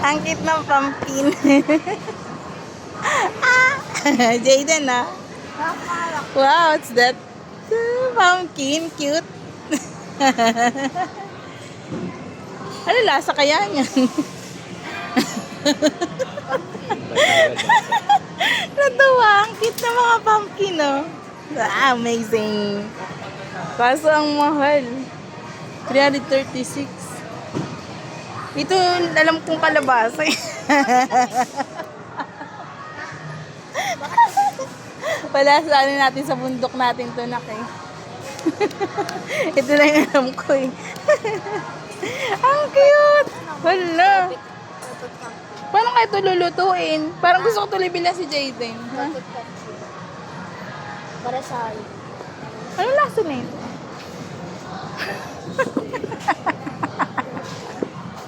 Ang cute ng pumpkin. Jaden, ah. Wow, what's that? Pumpkin, cute. Ano lasa kaya niyan? Natuwa, ang cute ng mga pumpkin, oh. Ah, amazing. Kaso ang mahal. 336. Ito, alam kong kalabasa. Wala sa ano natin sa bundok natin to, nak, eh. Ito na yung alam ko, eh. Ang cute! Wala. Paano kayo ito lulutuin? Parang gusto ko tuloy bilhan si Jaden. Ha? Para sa Ano lasa na ito?